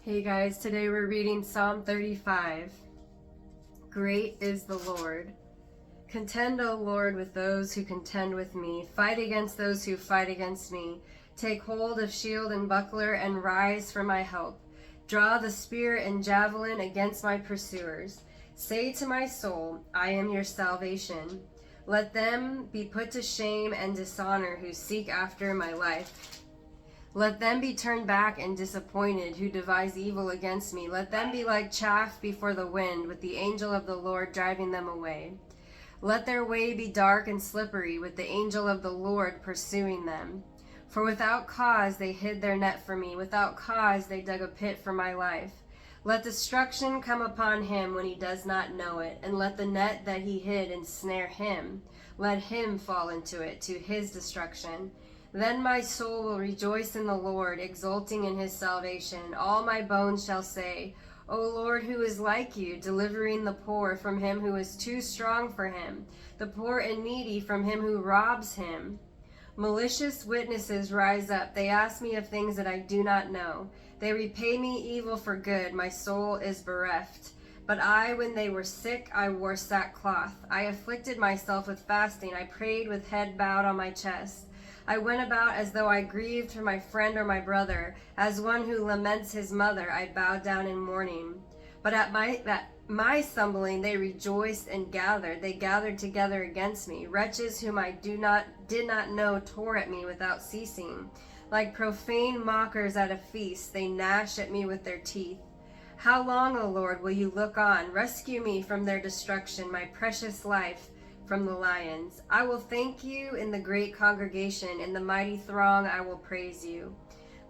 Hey guys, today we're reading Psalm 35. Great is the Lord. Contend, O Lord, with those who contend with me. Fight against those who fight against me. Take hold of shield and buckler and rise for my help. Draw the spear and javelin against my pursuers. Say to my soul, I am your salvation. Let them be put to shame and dishonor who seek after my life. Let them be turned back and disappointed who devise evil against me. Let them be like chaff before the wind, with the angel of the Lord driving them away. Let their way be dark and slippery, with the angel of the Lord pursuing them. For without cause they hid their net for me. Without cause they dug a pit for my life. Let destruction come upon him when he does not know it, and let the net that he hid ensnare him. Let him fall into it, to his destruction. Then my soul will rejoice in the Lord, exulting in his salvation. All my bones shall say, O Lord, who is like you, delivering the poor from him who is too strong for him, the poor and needy from him who robs him. Malicious witnesses rise up. They ask me of things that I do not know. They repay me evil for good. My soul is bereft. But I, when they were sick, I wore sackcloth. I afflicted myself with fasting. I prayed with head bowed on my chest. I went about as though I grieved for my friend or my brother. As one who laments his mother, I bowed down in mourning. But at my stumbling they rejoiced and gathered. They gathered together against me. Wretches whom I did not know tore at me without ceasing. Like profane mockers at a feast, they gnash at me with their teeth. How long, O Lord, will you look on? Rescue me from their destruction, my precious life from the lions. I will thank you in the great congregation. In the mighty throng I will praise you.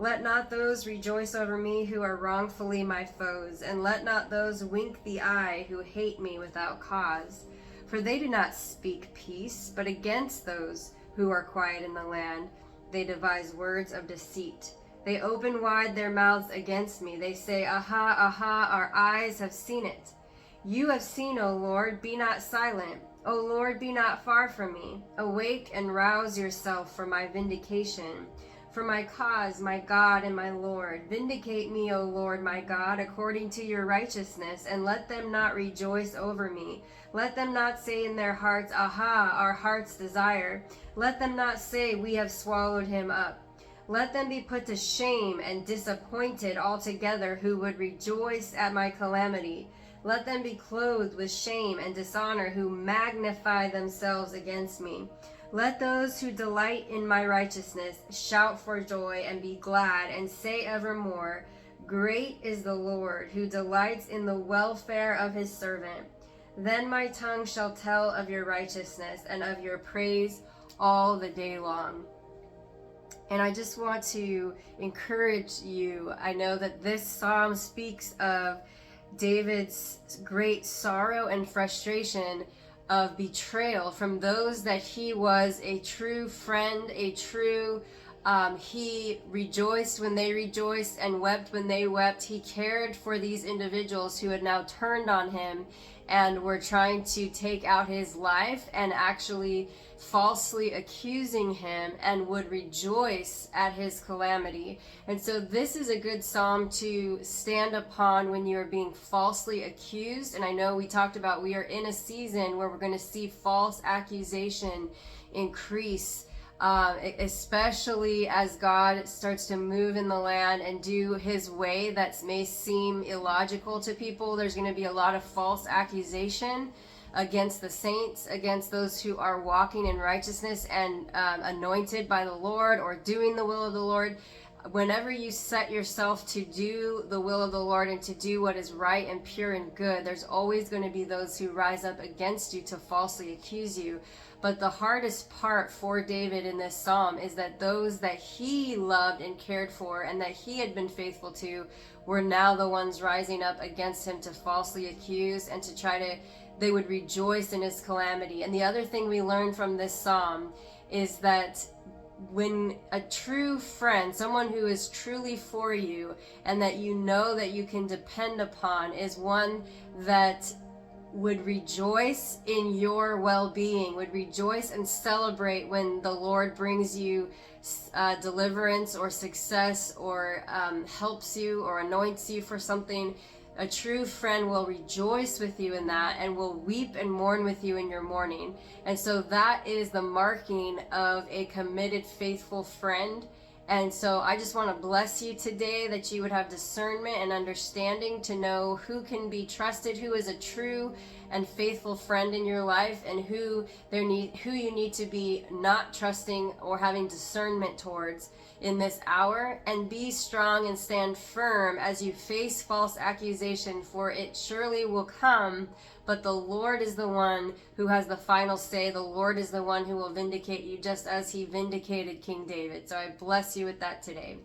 Let not those rejoice over me who are wrongfully my foes, and let not those wink the eye who hate me without cause. For they do not speak peace, but against those who are quiet in the land they devise words of deceit. They open wide their mouths against me. They say, Aha, aha, our eyes have seen it. You have seen, O Lord, be not silent. O Lord, be not far from me. Awake and rouse yourself for my vindication. For my cause, my God and my Lord. Vindicate me, O Lord, my God, according to your righteousness, and let them not rejoice over me. Let them not say in their hearts, Aha, our heart's desire. Let them not say, We have swallowed him up. Let them be put to shame and disappointed altogether who would rejoice at my calamity. Let them be clothed with shame and dishonor who magnify themselves against me. Let those who delight in my righteousness shout for joy and be glad and say evermore, Great is the Lord who delights in the welfare of his servant. Then my tongue shall tell of your righteousness and of your praise all the day long. And I just want to encourage you. I know that this psalm speaks of David's great sorrow and frustration of betrayal from those that he was a true friend, he rejoiced when they rejoiced and wept when they wept. He cared for these individuals who had now turned on him and were trying to take out his life and actually falsely accusing him, and would rejoice at his calamity. And so this is a good psalm to stand upon when you're being falsely accused. And I know we talked about we are in a season where we're going to see false accusation increase, especially as God starts to move in the land and do his way that may seem illogical to people. There's going to be a lot of false accusation against the saints, against those who are walking in righteousness and anointed by the Lord or doing the will of the Lord. Whenever you set yourself to do the will of the Lord and to do what is right and pure and good, there's always going to be those who rise up against you to falsely accuse you. But the hardest part for David in this psalm is that those that he loved and cared for and that he had been faithful to were now the ones rising up against him to falsely accuse and to try to, they would rejoice in his calamity. And the other thing we learn from this psalm is that when a true friend, someone who is truly for you and that you know that you can depend upon, is one that would rejoice in your well-being, would rejoice and celebrate when the Lord brings you deliverance or success or helps you or anoints you for something, a true friend will rejoice with you in that and will weep and mourn with you in your mourning. And so that is the marking of a committed, faithful friend. And so I just want to bless you today that you would have discernment and understanding to know who can be trusted, who is a true and faithful friend in your life, and who you need to be not trusting or having discernment towards in this hour. And be strong and stand firm as you face false accusation, for it surely will come. But the Lord is the one who has the final say. The Lord is the one who will vindicate you, just as he vindicated King David. So I bless you with that today.